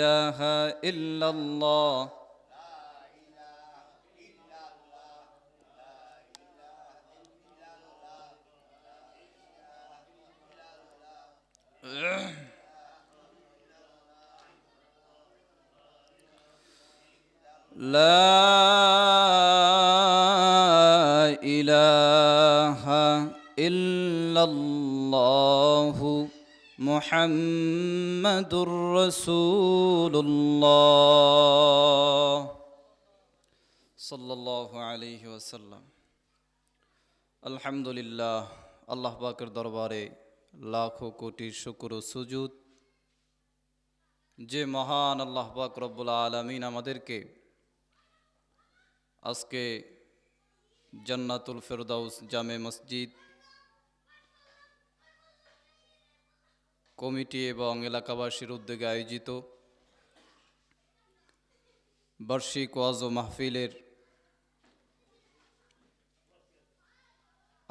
إله إلا الله لا إله إلا الله محمد رسول الله صلى الله عليه وسلم আলহামদুলিল্লাহ আল্লাহ পাকের দরবারে লাখো কোটি শুকর ও সুজুদ যে মহান আল্লাহ পাক রব্বুল আলামিন আমাদেরকে আজকে জান্নাতুল ফেরদাউস জামে মসজিদ কমিটি এবং এলাকাবাসীর উদ্যোগে আয়োজিত বার্ষিক ওয়াজ ও মাহফিলের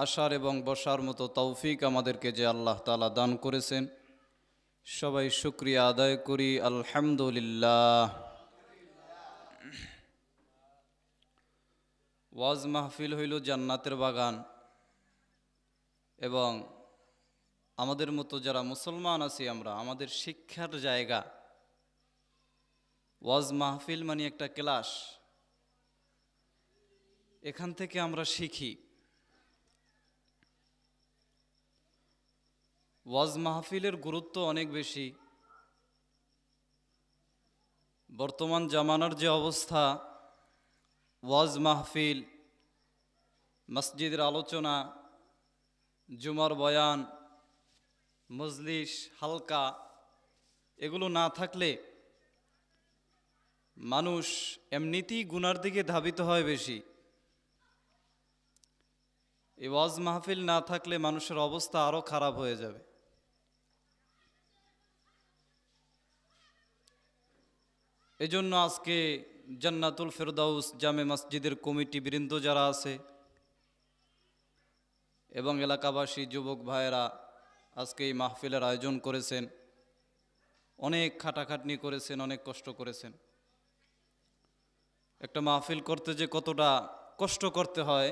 আসার এবং বসার মতো তৌফিক আমাদেরকে যে আল্লাহ তাআলা দান করেছেন, সবাই শুকরিয়া আদায় করি আলহামদুলিল্লাহ। ওয়াজ মাহফিল হইল জান্নাতের বাগান, এবং আমাদের মতো যারা মুসলমান আছি আমরা, আমাদের শিক্ষার জায়গা। ওয়াজ মাহফিল মানে একটা ক্লাস, এখান থেকে আমরা শিখি। ওয়াজ মাহফিলের গুরুত্ব অনেক বেশি। বর্তমান জামানার যে অবস্থা, ওয়াজ মাহফিল, মসজিদের আলোচনা, জুমার বয়ান, মজলিস, হালকা, এগুলো না থাকলে মানুষ এমনিতেই গুনার দিকে ধাবিত হয় বেশি। এই ওয়াজ মাহফিল না থাকলে মানুষের অবস্থা আরো খারাপ হয়ে যাবে। এজন্য আজকে জান্নাতুল ফেরদাউস জামে মসজিদের কমিটি বৃন্দ যারা আছে এবং এলাকাবাসী যুবক ভাইয়েরা আজকে এই মাহফিলের আয়োজন করেছেন। অনেক খাটাখাটনি করেছেন, অনেক কষ্ট করেছেন। একটা মাহফিল করতে যে কতটা কষ্ট করতে হয়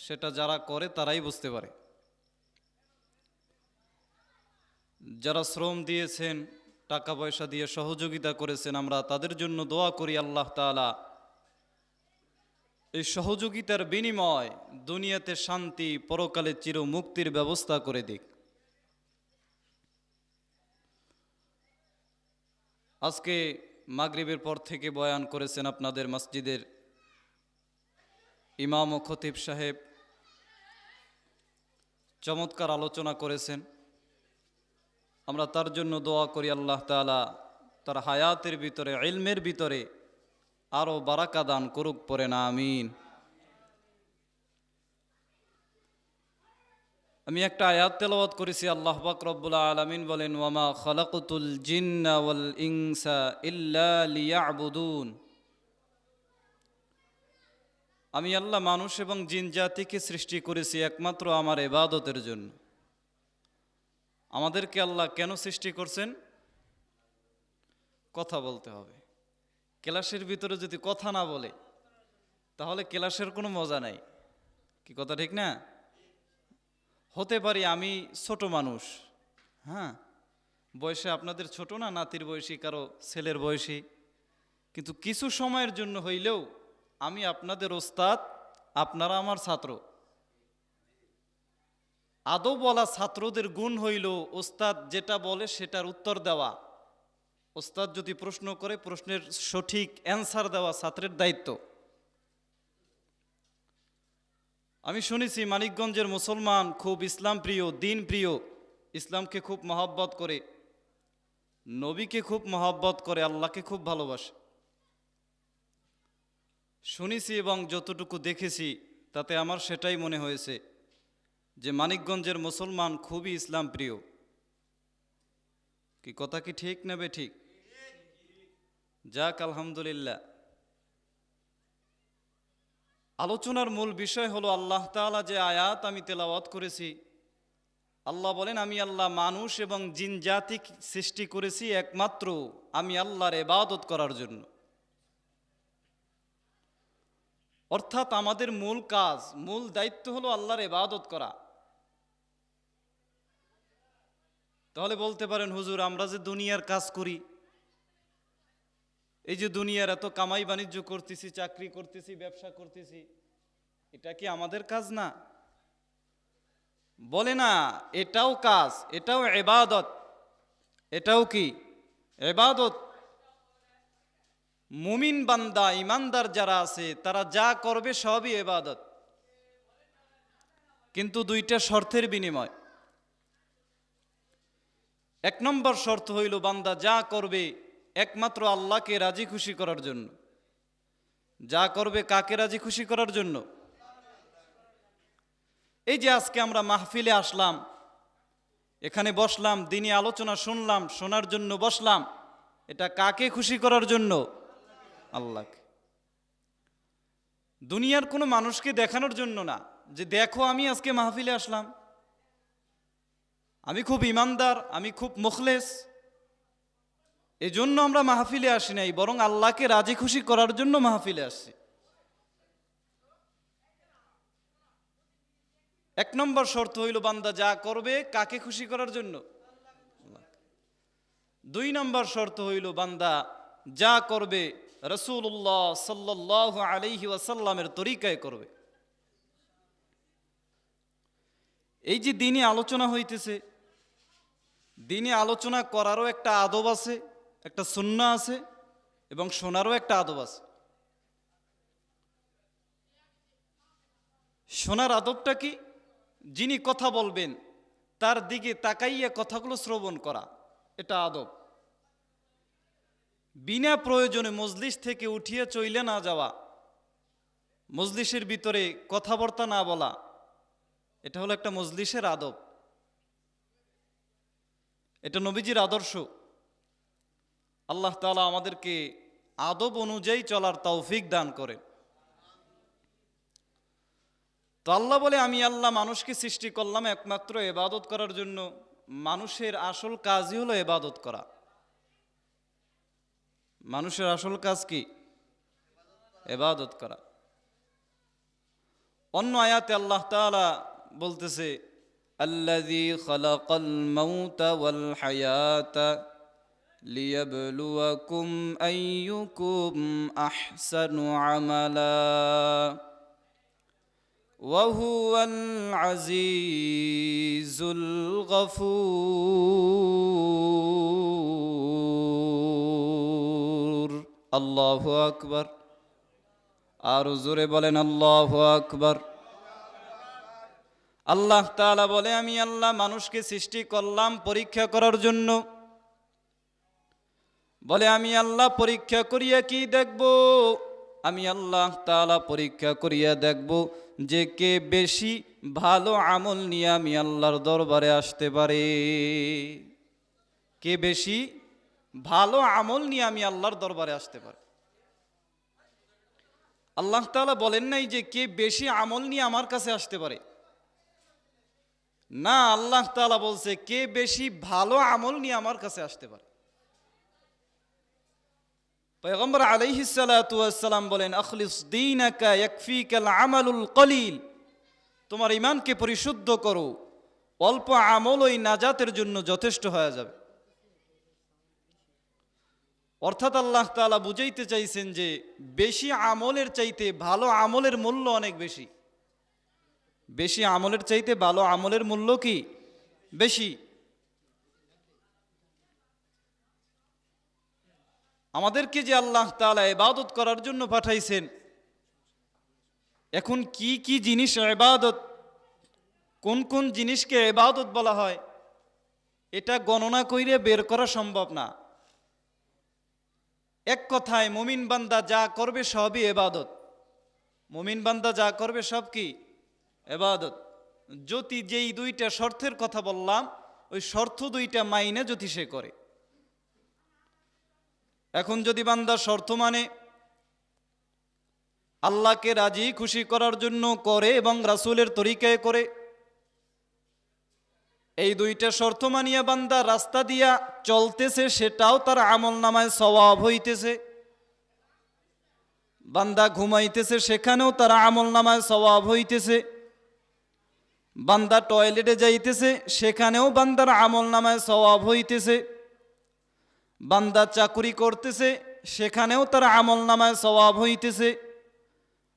সেটা যারা করে তারাই বুঝতে পারে। যারা শ্রম দিয়েছেন, টাকা পয়সা দিয়ে সহযোগিতা করেছেন, আমরা তাদের জন্য দোয়া করি আল্লাহ তাআলা এই সহযোগিতার বিনিময় দুনিয়াতে শান্তি, পরকালে চির মুক্তির ব্যবস্থা করে দিক। আজকে মাগরিবের পর থেকে বয়ান করেছেন আপনাদের মসজিদের ইমাম ও খতিব সাহেব, চমৎকার আলোচনা করেছেন। আমরা তার জন্য দোয়া করি আল্লাহ তাআলা তার হায়াতের ভিতরে, ইলমের ভিতরে আরো বারাকা দান করুক, পড়ে না আমিন। আমি একটা আয়াত তেলাওয়াত করেছি। আল্লাহ পাক রব্বুল আলামিন বলেন, ওয়ামা খালাকুতুল জিন্না ওয়াল ইনসা ইল্লা লিয়াবুদুন। আমি আল্লাহ মানুষ এবং জিন জাতিকে সৃষ্টি করেছি একমাত্র আমার ইবাদতের জন্য। আমাদেরকে আল্লাহ কেন সৃষ্টি করছেন? কথা বলতে হবে। ক্লাসের ভিতরে যদি কথা না বলে তাহলে ক্লাসের কোনো মজা নাই। কি কথা ঠিক না? হতে পারি আমি ছোট মানুষ, হ্যাঁ, বয়সে আপনাদের ছোট না, নাতির বয়সী, কারো ছেলের বয়সী, কিন্তু কিছু সময়ের জন্য হইলেও আমি আপনাদের ওস্তাদ, আপনারা আমার ছাত্র। আদৌ বলা ছাত্রদের গুণ হইল ওস্তাদ যেটা বলে সেটার উত্তর দেওয়া। ওস্তাদ যদি প্রশ্ন করে প্রশ্নের সঠিক অ্যান্সার দেওয়া ছাত্রের দায়িত্ব। আমি শুনেছি মানিকগঞ্জের মুসলমান খুব ইসলাম প্রিয়, দিন প্রিয়, ইসলামকে খুব মহব্বত করে, নবীকে খুব মহব্বত করে, আল্লাহকে খুব ভালোবাসে। শুনেছি এবং যতটুকু দেখেছি তাতে আমার সেটাই মনে হয়েছে যে মানিকগঞ্জের মুসলমান খুবই ইসলাম প্রিয়। কি কথা কি ঠিক নেবে? ঠিক। যাক, আলহামদুলিল্লাহ। আলোচনার মূল বিষয় হলো আল্লাহ তাআলা যে আয়াত আমি তেলাওয়াত করেছি, আল্লাহ বলেন, আমি আল্লাহ মানুষ এবং জিন জাতি সৃষ্টি করেছি একমাত্র আমি আল্লাহর ইবাদত করার জন্য। অর্থাৎ আমাদের মূল কাজ, মূল দায়িত্ব হলো আল্লাহর ইবাদত করা। তাহলে বলতে পারেন, হুজুর আমরা যে দুনিয়ার কাজ করি, এই যে দুনিয়ার এত কামাই বাণিজ্য করতেছি, চাকরি করতেছি, ব্যবসা করতেছি, এটা কি আমাদের কাজ না? বলে না, এটাও কাজ, এটাও ইবাদত। এটাও কি ইবাদত? মুমিন বান্দা, ইমানদার যারা আছে তারা যা করবে সবই ইবাদত, কিন্তু দুইটা শর্তের বিনিময়। এক নম্বর শর্ত হইল, বান্দা যা করবে একমাত্র আল্লাহকে রাজি খুশি করার জন্য। যা করবে কাকে রাজি খুশি করার জন্য? এই যে আজকে আমরা মাহফিলে আসলাম, এখানে বসলাম, দিনী আলোচনা শুনলাম, শোনার জন্য বসলাম, এটা কাকে খুশি করার জন্য? আল্লাহকে। দুনিয়ার কোনো মানুষকে দেখানোর জন্য না, যে দেখো আমি আজকে মাহফিলে আসলাম, আমি খুব ইমানদার, আমি খুব মুখলেস। এজন্য আমরা মাহফিলে আসি নাই, বরং আল্লাহকে রাজি খুশি করার জন্য মাহফিলে আসছি। এক নম্বর শর্ত হইল, বান্দা যা করবে কাকে খুশি করার জন্য? দুই নম্বর শর্ত হইল, বান্দা যা করবে রাসূলুল্লাহ সাল্লাল্লাহু আলাইহি ওয়াসাল্লামের তরিকায় করবে। এই যে দিনে আলোচনা হইতেছে, দিনে আলোচনা করারও একটা আদব আছে, একটা সুন্নাহ আছে, এবং শোনারও একটা আদব আছে। শোনার আদবটা কি? যিনি কথা বলবেন তার দিকে তাকাইয়া কথাগুলো শ্রবণ করা, এটা আদব। বিনা প্রয়োজনে মজলিস থেকে উঠিয়ে চইলে না যাওয়া, মজলিসের ভিতরে কথাবার্তা না বলা, এটা হলো একটা মজলিসের আদব। এটা নবীজির আদর্শ। আল্লাহ তাআলা আমাদেরকে আদব অনুযায়ী চলার তৌফিক দান করেন। তো আল্লাহ বলে, আমি আল্লাহ মানুষকে সৃষ্টি করলাম একমাত্র ইবাদত করার জন্য। মানুষের আসল কাজই হলো ইবাদত করা। মানুষের আসল কাজ কি? ইবাদত করা। অন্য আয়াতে আল্লাহ তাআলা বলতেছে, আল্লাযী খালাকাল মাউতা ওয়াল হায়াতা লিয়াবলুয়াকুম আইয়ুকুম আহসানু আমালা ওয়াহুয়াল আজিজুল গফুর। আল্লাহু আকবার। আর জোরে বলেন আল্লাহু আকবার। আল্লাহ তাআলা বলে, আমি আল্লাহ মানুষকে সৃষ্টি করলাম পরীক্ষা করার জন্য। বলে, আমি আল্লাহ পরীক্ষা করিয়া কি দেখব? আমি আল্লাহ তাআলা পরীক্ষা করিয়া দেখব যে কে বেশি ভালো আমল নিয়ে আমি আল্লাহর দরবারে আসতে পারে। কে বেশি ভালো আমল নিয়ে আমি আল্লাহর দরবারে আসতে পারে। আল্লাহ তাআলা বলেন নাই যে কে বেশি আমল নিয়ে আমার কাছে আসতে পারে। না, আল্লাহ তাআলা বলছে কে বেশি ভালো আমল নিয়ে আমার কাছে আসতে পারে। পয়গম্বর আলাইহিস সালাতু ওয়াস সালাম বলেন, আখলিস দীনাকা ইয়াকফিকাল আমালুল কলিল। তোমার ঈমানকে পরিশুদ্ধ করো, অল্প আমল ওই নাজাতের জন্য যথেষ্ট হয়ে যাবে। অর্থাৎ আল্লাহ তাআলা বুঝাইতে চাইছেন যে বেশি আমলের চাইতে ভালো আমলের মূল্য অনেক বেশি। বেশি আমলের চাইতে ভালো আমলের মূল্য কি? বেশি। আমাদেরকে যে আল্লাহ তাআলা ইবাদত করার জন্য পাঠাইছেন, এখন কি কি জিনিস ইবাদত, কোন কোন জিনিসকে ইবাদত বলা হয়, এটা গণনা কইরে বের করা সম্ভব না। এক কথায় মুমিন বান্দা যা করবে সবই ইবাদত। মুমিন বান্দা যা করবে সব কি? ইবাদত। যদি যেই দুইটা শর্তের কথা বললাম, ওই শর্ত দুইটা মাইনে যদি সে করে। এখন যদি বান্দা শর্ত মানে আল্লাহকে রাজি খুশি করার জন্য করে এবং রাসূলের তরিকায় করে, এই দুইটা শর্ত মানিয়া বান্দা রাস্তা দিয়া চলতেছে, সেটাও তার আমল নামায় সওয়াব হইতেছে। বান্দা ঘুমাইতেছে, সেখানেও তার আমল নামায় সওয়াব হইতেছে। বান্দা টয়লেটে যাইতেছে, সেখানেও বান্দার আমল নামায় সওয়াব হইতেছে। বান্দা চাকুরি করতেছে, সেখানেও তার আমল নামায় সওয়াব হইতেছে।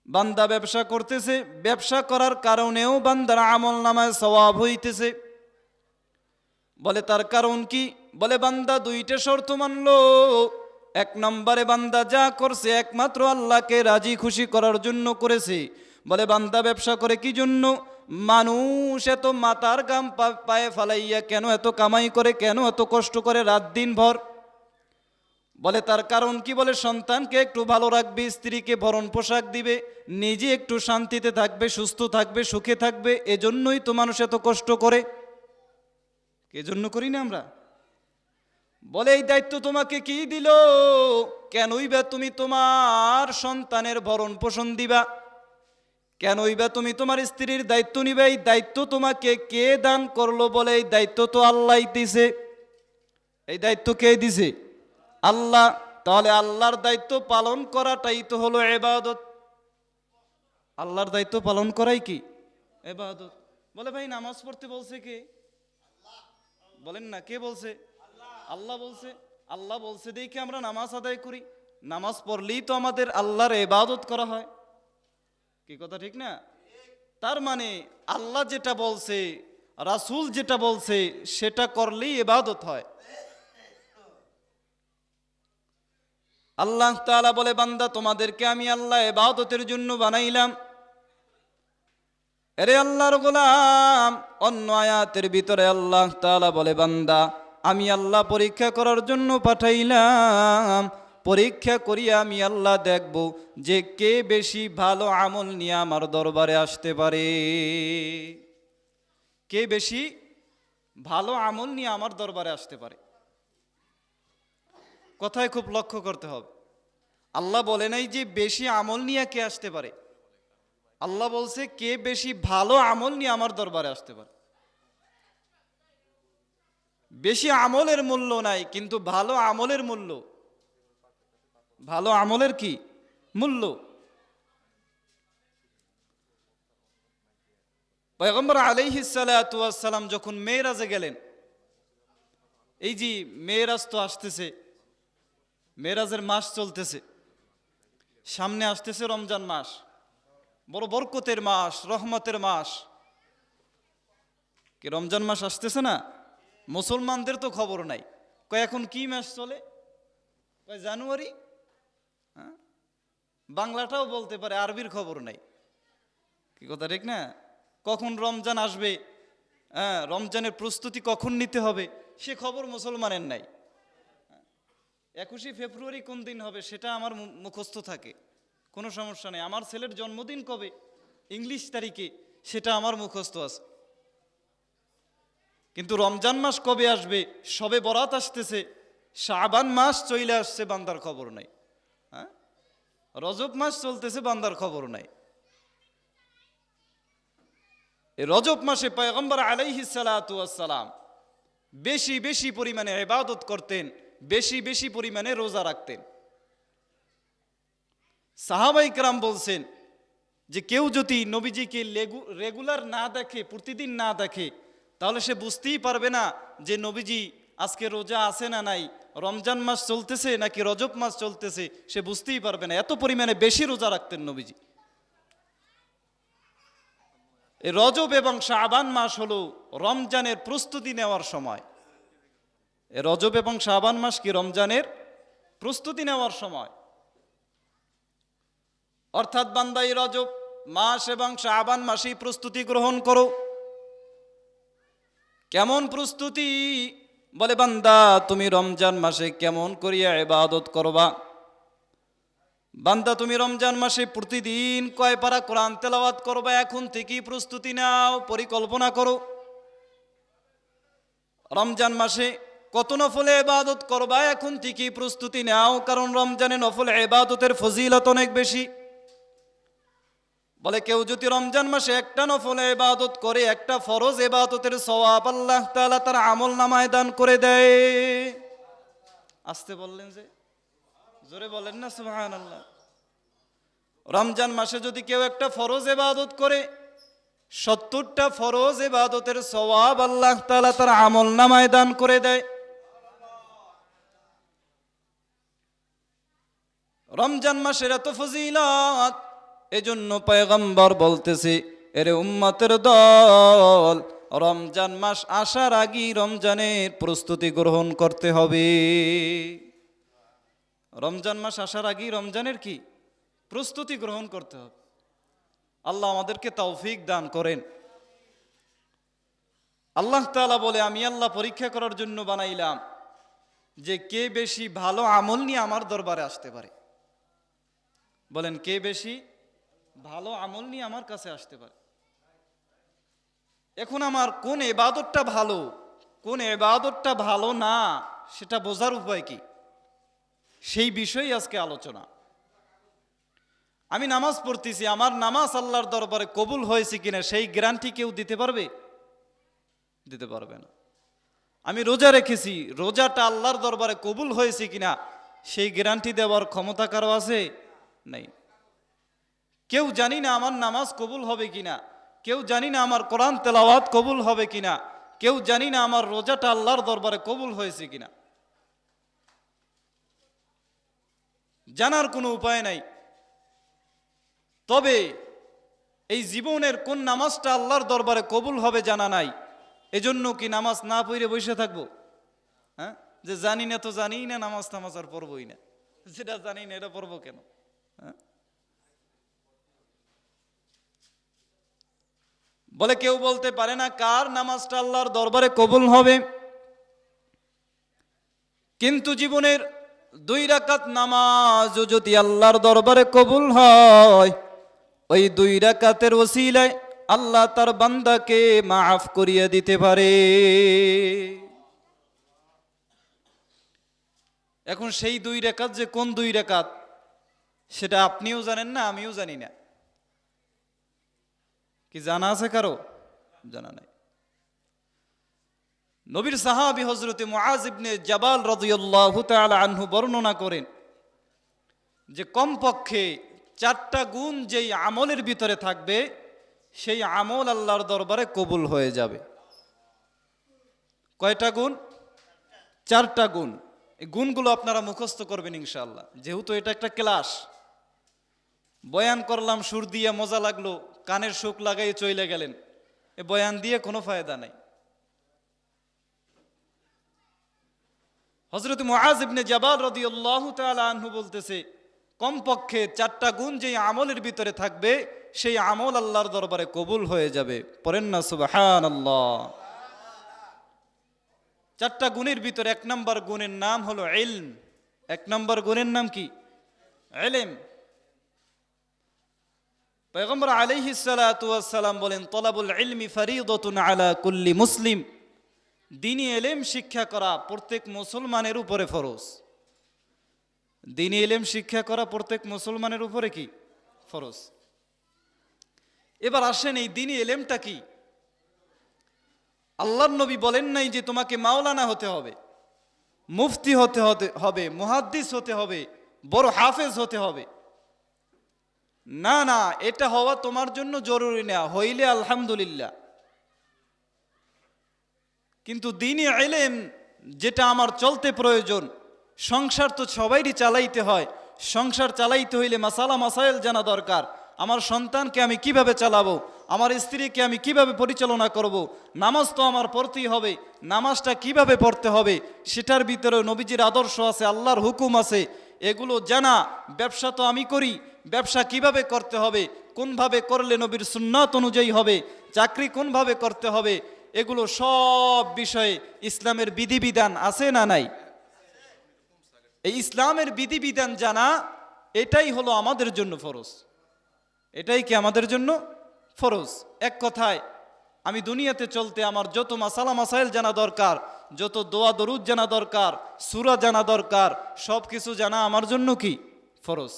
বান্দা ব্যবসা করতেছে, ব্যবসা করার কারণেও বান্দার আমল নামায় সওয়াব হইতেছে। বলে তার কারণ কি? বলে বান্দা দুইটা শর্ত মানল। এক নম্বরে বান্দা যা করছে একমাত্র আল্লাহকে রাজি খুশি করার জন্য করেছে। বলে বান্দা ব্যবসা করে কি জন্য? মানুষ এত মাথার ঘাম পায়ে ফালাইয়া কেন এত কামাই করে, কেন এত কষ্ট করে রাত দিন ভর? বলে তার কারণ কি? বলে সন্তানকে একটু ভালো রাখবে, স্ত্রীকে ভরণ পোশাক দিবে, নিজে একটু শান্তিতে থাকবে, সুস্থ থাকবে, সুখে থাকবে, এজন্যই তো মানুষ এত কষ্ট করে। এজন্য করি না আমরা? বলে এই দায়িত্ব তোমাকে কি দিল? কেনই বা তুমি তোমার সন্তানের ভরণ পোষণ দিবা? কেনই বা তুমি তোমার স্ত্রীর দায়িত্ব নিবে? এই দায়িত্ব তোমাকে কে দান করলো? বলে এই দায়িত্ব তো আল্লাহ দিছে। এই দায়িত্ব কে দিছে? আল্লাহ। তাহলে আল্লাহর দায়িত্ব পালন করাটাই তো হলো ইবাদত। আল্লাহর দায়িত্ব পালন করাই কি ইবাদত? বলে ভাই নামাজ পড়তে বলছে কে? বলেন না, কে বলছে? আল্লাহ বলছে। আল্লাহ বলছে দেখে আমরা নামাজ আদায় করি। নামাজ পড়লেই তো আমাদের আল্লাহর ইবাদত করা হয়। কি কথা ঠিক না? তার মানে আল্লাহ যেটা বলছে, রাসূল যেটা বলছে, সেটা করলেই ইবাদত হয়। আল্লাহ তাআলা বলে বান্দা তোমাদেরকে আমি আল্লাহ ইবাদতের জন্য বানাইলাম। আরে আল্লাহর গোলাম, অন্য আয়াতের ভিতরে আল্লাহ তাআলা বলে বান্দা আমি আল্লাহ পরীক্ষা করার জন্য পাঠাইলাম। পরীক্ষা করিয়া আমি আল্লাহ দেখব যে কে বেশি ভালো আমল নিয়ে আমার দরবারে আসতে পারে। কে বেশি ভালো আমল নিয়ে আমার দরবারে আসতে পারে। কথায় খুব লক্ষ্য করতে হবে। আল্লাহ বলে নাই যে বেশি আমল নিয়ে কে আসতে পারে। আল্লাহ বলছে কে বেশি ভালো আমল নিয়ে আমার দরবারে আসতে পারে। বেশি আমলের মূল্য নাই, কিন্তু ভালো আমলের মূল্য। ভালো আমলের কি মূল্য? পয়গম্বর আলাইহিস সালাতু ওয়াস সালাম যখন মেরাজে গেলেন, এই যে মেরাজ তো আসতেছে, মেরাজের মাস চলতেছে, সামনে আসতেছে রমজান মাস, বড় বরকতের মাস, রহমতের মাস। কি রমজান মাস আসতেছে না? মুসলমানদের তো খবর নাই। কয় এখন কি মাস চলে? কয় জানুয়ারি। হ্যাঁ, বাংলাটাও বলতে পারে, আরবির খবর নাই। কি কথা ঠিক না? কখন রমজান আসবে, হ্যাঁ, রমজানের প্রস্তুতি কখন নিতে হবে, সে খবর মুসলমানের নাই। 21শে ফেব্রুয়ারি কোন দিন হবে সেটা আমার মুখস্থ থাকে, কোনো সমস্যা নেই। আমার ছেলের জন্মদিন কবে, ইংলিশ তারিখে, সেটা আমার মুখস্থ আছে। কিন্তু রমজান মাস কবে আসবে, শবে বরাত আসতেছে, শাবান মাস চলে আসছে, বান্দার খবর নাই। হ্যাঁ, রজব মাস চলতেছে, বান্দার খবর নাই। এই রজব মাসে পয়গম্বর আলাইহিস সালাতু ওয়াস সালাম বেশি বেশি পরিমাণে ইবাদত করতেন, বেশি বেশি পরিমাণে রোজা রাখতেন। সাহাবায়ে কেরাম বলছেন যে কেউ যদি নবীজিকে রেগুলার না দেখে, প্রতিদিন না দেখে, তাহলে সে বুঝতেই পারবে না যে নবীজি আজকে রোজা আছে না নাই, রমজান মাস চলতেছে নাকি রজব মাস চলতেছে, সে বুঝতেই পারবে না। এত পরিমাণে বেশি রোজা রাখতেন নবীজি। এই রজব এবং শাবান মাস হলো রমজানের প্রস্তুতি নেওয়ার সময়। এই রজব এবং শাবান মাস কি রমজানের প্রস্তুতি নেওয়ার সময়। অর্থাৎ বান্দা এই রজব মাস এবং শাবান মাসেই প্রস্তুতি গ্রহণ করো। কেমন প্রস্তুতি? বলে বান্দা তুমি রমজান মাসে কেমন করিয়া ইবাদত করবা। বান্দা তুমি রমজান মাসে প্রতিদিন কয় পারা কোরআন তেলাওয়াত করবা, এখন থেকেই প্রস্তুতি নাও, পরিকল্পনা করো। রমজান মাসে কত নফলে ইবাদত করবা, এখন থেকেই প্রস্তুতি নাও, কারণ রমজানে নফল ইবাদতের ফজিলত অনেক বেশি। বলে কেউ যদি রমজান মাসে একটা নফল ইবাদত করে, একটা ফরজ ইবাদতের সওয়াব আল্লাহ তাআলা তার আমল নামায় দান করে দেয়। আসতে বললেন যে, জোরে বলেন না সুবহানাল্লাহ। রমজান মাসে যদি কেউ একটা ফরজ ইবাদত করে, 70টা ফরজ ইবাদতের সওয়াব আল্লাহ তাআলা তার আমল নামায় দান করে দেয়। রমজান মাসের এত ফজিলত, এজন্য পয়গম্বর বলতেছে, এরে উম্মতের দল, রমজান মাস আসার আগেই রমজানের প্রস্তুতি গ্রহণ করতে হবে। রমজান মাস আসার আগেই রমজানের কি প্রস্তুতি গ্রহণ করতে হবে। আল্লাহ আমাদেরকে তৌফিক দান করেন। আল্লাহ তাআলা বলে, আমি আল্লাহ পরীক্ষা করার জন্য বানাইলাম যে কে বেশি ভালো আমল নিয়ে আমার দরবারে আসতে পারে। বলেন, কে বেশি ভালো আমল নিয়ে আমার কাছে আসতে পারে। এখন আমার কোন ইবাদতটা ভালো, কোন ইবাদতটা ভালো না, সেটা বোঝার উপায় কি, সেই বিষয়ে আজকে আলোচনা। আমি নামাজ পড়তেছি, আমার নামাজ আল্লাহর দরবারে কবুল হয়েছে কিনা সেই গ্যারান্টি কেউ দিতে পারবে? দিতে পারবে না। আমি রোজা রেখেছি, রোজাটা আল্লাহর দরবারে কবুল হয়েছে কিনা সেই গ্যারান্টি দেওয়ার ক্ষমতা কারো আছে? নেই। কেউ জানি না আমার নামাজ কবুল হবে কিনা, কেউ জানি না আমার কোরআন তেলাওয়াত কবুল হবে কিনা, কেউ জানি না আমার রোজাটা আল্লাহর দরবারে কবুল হয়েছে কিনা। জানার কোনো উপায় নাই। তবে এই জীবনের কোন নামাজটা আল্লাহর দরবারে কবুল হবে জানা নাই, এজন্য কি নামাজ না পড়ে বসে থাকবো? হ্যাঁ, যে জানি না তো জানি না, নামাজ টামাজ আর পড়বই না, যেটা জানি না এটা পড়বো কেন? হ্যাঁ, বলে কেউ বলতে পারে না কার নামাজটা আল্লাহর দরবারে কবুল হবে। কিন্তু জীবনের 2 রাকাত নামাজও যদি আল্লাহর দরবারে কবুল হয়, ওই 2 রাকাতের ওসিলায় আল্লাহ তার বান্দাকে মাফ করিয়ে দিতে পারে। এখন সেই 2 রাকাত যে কোন 2 রাকাত, সেটা আপনিও জানেন না, আমিও জানি না। কি জানা আছে কারো? জানা নাই। নবীর সাহাবী হযরতে মুআজ ইবনে জাবাল রাদিয়াল্লাহু তাআলা আনহু বর্ণনা করেন যে কমপক্ষে 4টা গুণ যেই আমলের ভিতরে থাকবে, সেই আমল আল্লাহর দরবারে কবুল হয়ে যাবে। কয়টা গুণ? 4টা গুণ। এই গুণগুলো আপনারা মুখস্থ করবেন ইনশাআল্লাহ। যেহেতু এটা একটা ক্লাস, বয়ান করলাম, সুর দিয়ে মজা লাগলো, কানের শোক লাগাই চলে গেলেন, এ বয়ান দিয়ে কোনো ফায়দা নাই। হযরত মুআজ ইবনে জাবাল রাদিয়াল্লাহু তাআলা আনহু বলতেছে, কমপক্ষে 4টা গুণ যেই আমলের ভিতরে থাকবে, সেই আমল আল্লাহর দরবারে কবুল হয়ে যাবে। পড়েন না সুবহানাল্লাহ। 4টা গুণের ভিতরে 1 নম্বর গুণের নাম হলো ইলম। 1 নম্বর গুণের নাম কি? ইলম। পয়গম্বর আলাইহিস সালাতু ওয়াস সালাম বলেন, তলাবুল ইলমি ফরিদাতুন আলা কুল্লি মুসলিম। দ্বীনি ইলম শিক্ষা করা প্রত্যেক মুসলমানের উপরে ফরজ। দ্বীনি ইলম শিক্ষা করা প্রত্যেক মুসলমানের উপরে কি? ফরজ। এবার আসেন, এই দ্বীনি ইলমটা কি? আল্লাহর নবী বলেন নাই যে তোমাকে মাওলানা হতে হবে, মুফতি হতে হবে, মুহাদ্দিস হতে হবে, বড় হাফেজ হতে হবে। না না, এটা হওয়া তোমার জন্য জরুরি না, হইলে আলহামদুলিল্লাহ। কিন্তু দ্বীনি ইলম যেটা আমার চলতে প্রয়োজন, সংসার তো সবাইরই চালাইতে হয়, সংসার চালাইতে হইলে মাসালা মাসাইল জানা দরকার। আমার সন্তানকে আমি কিভাবে চালাবো, আমার স্ত্রীকে আমি কিভাবে পরিচালনা করব, নামাজ তো আমার পড়তেই হবে, নামাজটা কিভাবে পড়তে হবে সেটার ভিতরে নবীজির আদর্শ আছে, আল্লাহর হুকুম আছে, এগুলো জানা। ব্যবসা তো আমি করি, ব্যবসা কিভাবে করতে হবে, কোনভাবে করলে নবীর সুন্নাত অনুযায়ী হবে, চাকরি কোনভাবে করতে হবে, এগুলো সব বিষয়ে ইসলামের বিধিবিধান আছে না নাই? এই ইসলামের বিধিবিধান জানা, এটাই হলো আমাদের জন্য ফরজ। এটাই কি আমাদের জন্য ফরজ? এক কথায়, আমি দুনিয়াতে চলতে আমার যত মাসালা মাসাইল জানা দরকার, যত দোয়া দরুদ জানা দরকার, সূরা জানা দরকার, সব কিছু জানা আমার জন্য কি ফরজ।